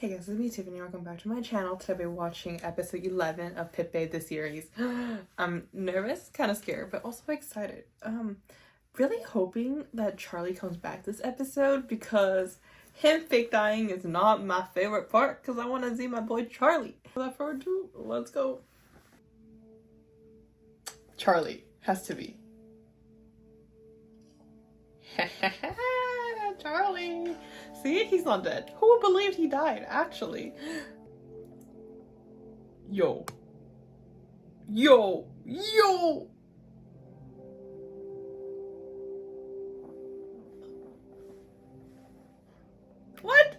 Hey guys, it's me Tiffany. Welcome back to my channel. Today we're watching episode 11 of Pit Babe the series. I'm nervous, kind of scared, but also excited. Really hoping that Charlie comes back this episode because him fake dying is not my favorite part because I want to see my boy Charlie. Without further ado, let's go. Charlie has to be. Charlie! See, he's not dead. Who would believe he died, actually? Yo. Yo! Yo! What?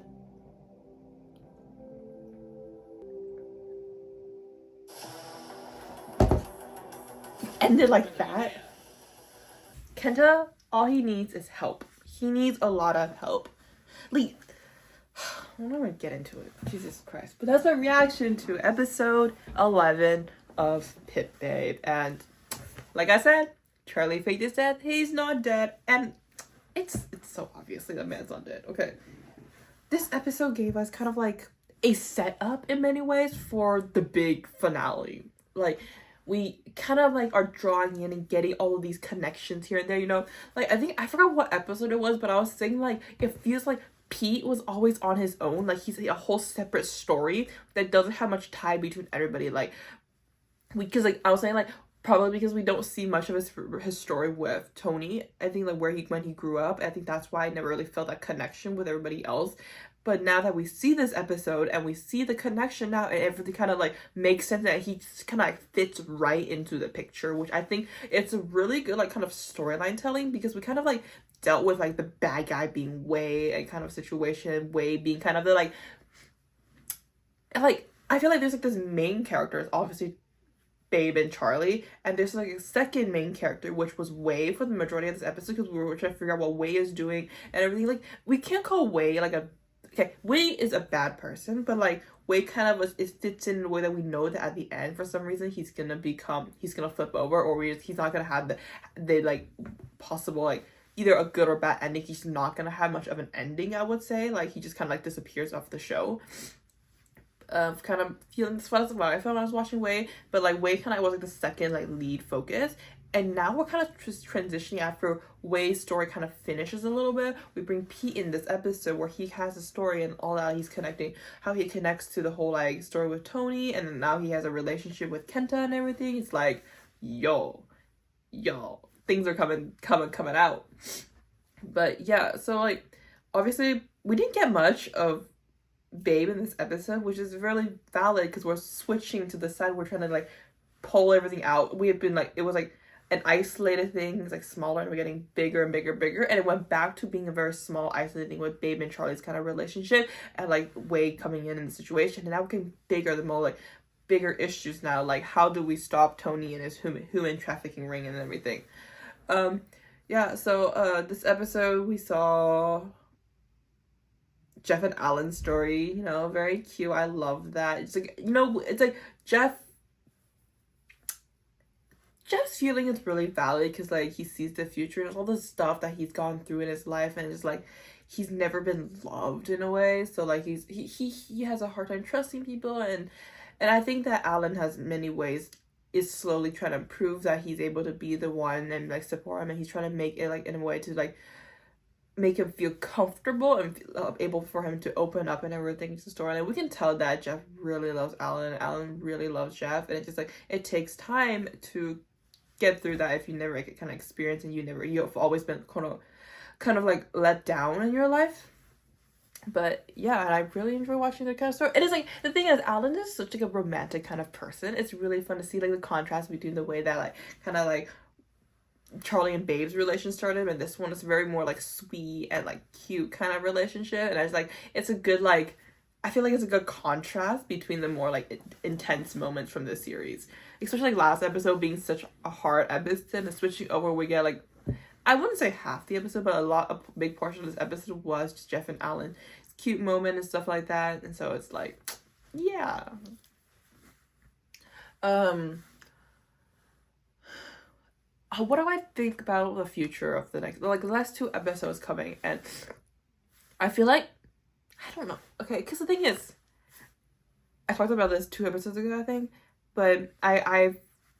Ended like that? Kenta, all he needs is help. He needs a lot of help. Lee, I'm not gonna get into it. Jesus Christ. But that's my reaction to episode 11 of Pit Babe. And like I said, Charlie faked his death. He's not dead. And it's so obviously the man's not dead. Okay. This episode gave us kind of like a setup in many ways for the big finale. Like, we kind of like are drawing in and getting all of these connections here and there, you know? Like, I forgot what episode it was, but I was saying like it feels like Pete was always on his own. Like, he's a whole separate story that doesn't have much tie between everybody. Like, because like I was saying, like, probably because we don't see much of his story with Tony. I think like when he grew up, I think that's why I never really felt that connection with everybody else. But now that we see this episode and we see the connection now, and everything kind of like makes sense, that he kind of like fits right into the picture, which I think it's a really good like kind of storyline telling, because we kind of like dealt with like the bad guy being Wei and kind of situation, Wei being kind of the like I feel like there's like this main character, obviously Babe and Charlie, and there's like a second main character, which was Wei for the majority of this episode, because we were trying to figure out what Wei is doing and everything. Like, we can't call Wei like a Wei is a bad person, but like Wei kind of it fits in a way that we know that at the end, for some reason, he's gonna flip over, or he's not gonna have the like possible like either a good or bad ending. He's not gonna have much of an ending, I would say. Like, he just kind of like disappears off the show. Kind of feeling this was what I felt when I was watching Wei, but like Wei kind of was like the second like lead focus, and now we're kind of just transitioning after Wei's story kind of finishes a little bit. We bring Pete in this episode where he has a story and all that, he's connecting how he connects to the whole like story with Tony, and then now he has a relationship with Kenta and everything. It's like, yo, things are coming out. But yeah, so like obviously we didn't get much of Babe in this episode, which is really valid because we're switching to the side. We're trying to like pull everything out. We have been like, it was like an isolated thing. It's like smaller, and we're getting bigger and bigger, and it went back to being a very small, isolated thing with Babe and Charlie's kind of relationship, and like Wei coming in the situation, and now we're getting bigger, the more like bigger issues now. Like, how do we stop Tony and his human trafficking ring and everything? Yeah. So this episode we saw Jeff and Alan's story, you know, very cute. I love that. It's like, you know, it's like Jeff's feeling is really valid because like he sees the future and all the stuff that he's gone through in his life, and it's like he's never been loved in a way. So like he has a hard time trusting people, and I think that Alan has many ways is slowly trying to prove that he's able to be the one and like support him, and he's trying to make it like in a way to like make him feel comfortable and able for him to open up and everything to the story. And we can tell that Jeff really loves Alan, and Alan really loves Jeff, and it's just like it takes time to get through that if you never get kind of experience, and you've always been kind of like let down in your life. But yeah, and I really enjoy watching that kind of story. It is like, the thing is, Alan is such like a romantic kind of person. It's really fun to see like the contrast between the way that like kind of like Charlie and Babe's relation started, and this one is very more like sweet and like cute kind of relationship. And I was like, it's a good like, I feel like it's a good contrast between the more like intense moments from this series, especially like last episode being such a hard episode, and switching over we get like, I wouldn't say half the episode, but a big portion of this episode was just Jeff and Alan, cute moment and stuff like that. And so it's like, yeah. What do I think about the future of the next, like the last two episodes coming? And I feel like I don't know. Okay, because the thing is, I talked about this 2 episodes ago, I think, but I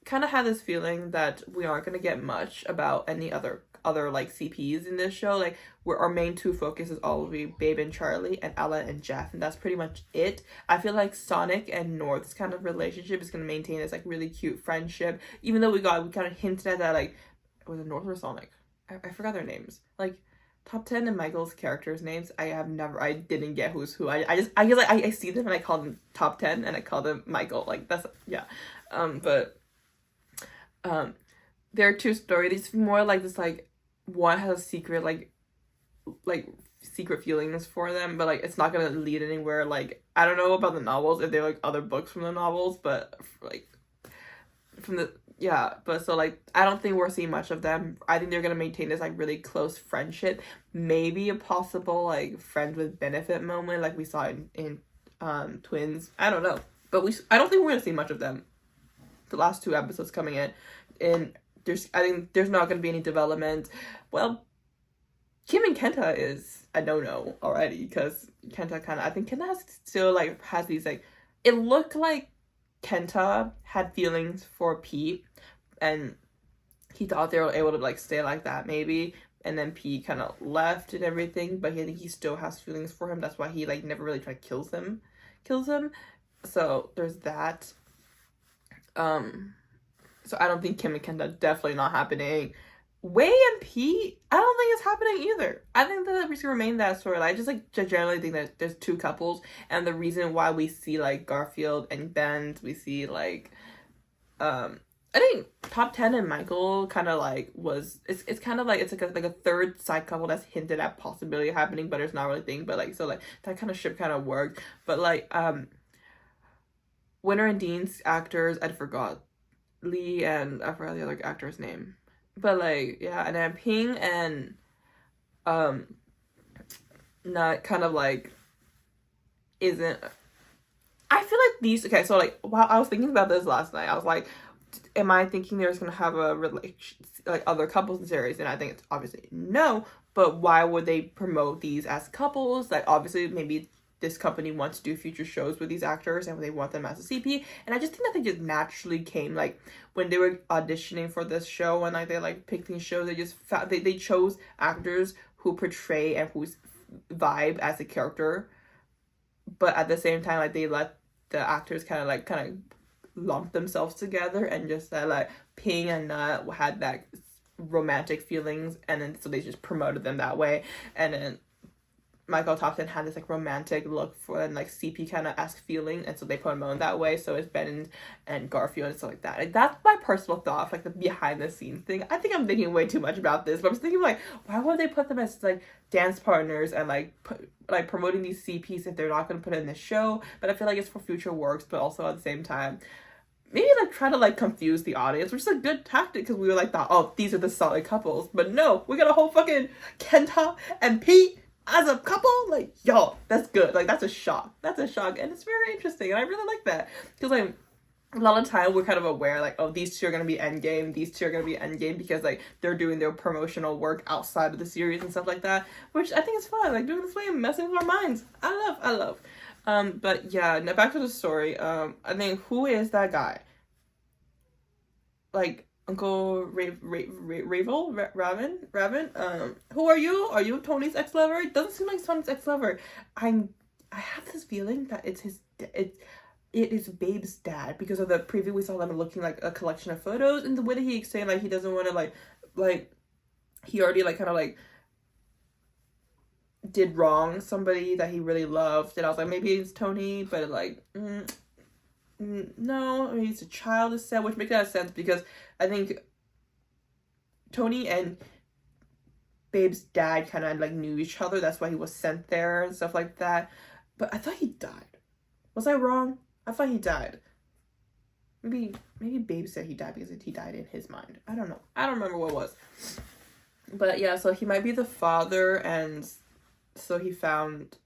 kind of had this feeling that we aren't gonna get much about any other like CPs in this show. Like, where our main two focuses all will be Babe and Charlie and Ella and Jeff, and that's pretty much it. I feel like Sonic and North's kind of relationship is gonna maintain this like really cute friendship, even though we kind of hinted at that, like, was it North or Sonic? I forgot their names. Like, Top 10 and Michael's characters' names, I didn't get who's who. I guess like I see them and I call them Top 10 and I call them Michael. Like, that's, yeah. But there are two stories. It's more like this, like, one has a secret, like secret feelings for them, but like it's not gonna lead anywhere. Like, I don't know about the novels, if they're like other books from the novels, but like from the, yeah, but so like I don't think we're seeing much of them. I think they're gonna maintain this like really close friendship, maybe a possible like friends with benefit moment like we saw in Twins. I don't know, but I don't think we're gonna see much of them the last 2 episodes coming in. And I think there's not gonna be any development. Well, Kim and Kenta is a no-no already, because I think Kenta still like has these like, it looked like Kenta had feelings for Pete and he thought they were able to like stay like that maybe, and then Pete kind of left and everything, but I think he still has feelings for him. That's why he like never really tried kills him. So there's that. So I don't think Kim and Kenta, definitely not happening. Wei and Pete, I don't think it's happening either. I think that we should remain that story. I just like generally think that there's 2 couples, and the reason why we see like Garfield and Ben, we see like I think Top 10 and Michael kind of like it's kind of like it's like a third side couple that's hinted at possibility happening, but it's not really a thing. But like, so like that kind of ship kind of worked. But like Winter and Dean's actors, I forgot Lee and I forgot the other actor's name. But like, yeah, and then Ping and not kind of like isn't, I feel like these, okay, so like while I was thinking about this last night, I was like, am I thinking there's gonna have a relation like other couples in the series? And I think it's obviously no, but why would they promote these as couples? Like, obviously maybe this company wants to do future shows with these actors and they want them as a CP, and I just think that they just naturally came like when they were auditioning for this show, and like they like picked these shows, they just found they chose actors who portray and whose vibe as a character, but at the same time like they let the actors kind of lump themselves together, and just that like Ping and Nut had that romantic feelings, and then so they just promoted them that way, and then Michael Top 10 had this like romantic look for and like CP kind of esque feeling, and so they promote that way. So it's Ben and Garfield and stuff like that. Like, that's my personal thought, like the behind the scenes thing. I think I'm thinking way too much about this, but I'm just thinking like, why would they put them as like dance partners and like promoting these CPs if they're not going to put it in the show? But I feel like it's for future works, but also at the same time, maybe like try to like confuse the audience, which is a good tactic, because we were like, oh, these are the solid couples, but no, we got a whole fucking Kenta and Pete as a couple. Like, yo, that's good. Like, that's a shock, and it's very interesting, and I really like that, because like a lot of time we're kind of aware like, oh, these 2 are gonna be endgame, because like they're doing their promotional work outside of the series and stuff like that, which I think is fun. Like, doing this way and messing with our minds, I love. But yeah, now back to the story. I think, who is that guy? Like, Uncle Raven? Who are you? Are you Tony's ex-lover? It doesn't seem like Tony's ex-lover. I have this feeling that it is Babe's dad, because of the preview we saw them looking like a collection of photos, and the way that he saying like he doesn't want to like he already like kind of like did wrong somebody that he really loved, and I was like, maybe it's Tony, but like no, I mean, he's a child, is said, which makes that sense, because I think Tony and Babe's dad kind of like knew each other. That's why he was sent there and stuff like that. But I thought he died. Was I wrong? I thought he died. Maybe Babe said he died because he died in his mind. I don't know. I don't remember what it was. But yeah, so he might be the father, and so he found.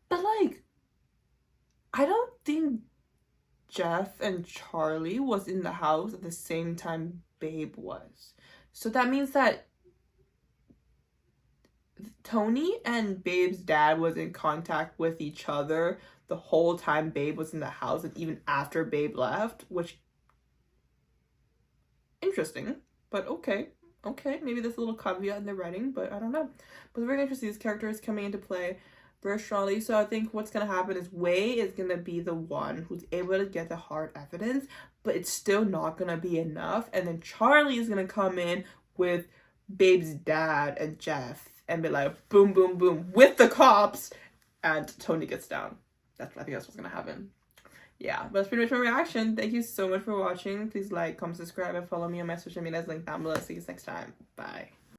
But like, I don't think Jeff and Charlie was in the house at the same time Babe was. So that means that Tony and Babe's dad was in contact with each other the whole time Babe was in the house, and even after Babe left, which interesting, but okay. Okay, maybe there's a little caveat in the writing, but I don't know. But it's very interesting. These characters coming into play very strongly. So I think what's gonna happen is Wei is gonna be the one who's able to get the hard evidence, but it's still not gonna be enough. And then Charlie is gonna come in with Babe's dad and Jeff and be like, boom, boom, boom, with the cops, and Tony gets down. I think that's what's gonna happen. Yeah, but that's pretty much my reaction. Thank you so much for watching. Please like, comment, subscribe, and follow me on my social medias linked down below. See you next time. Bye.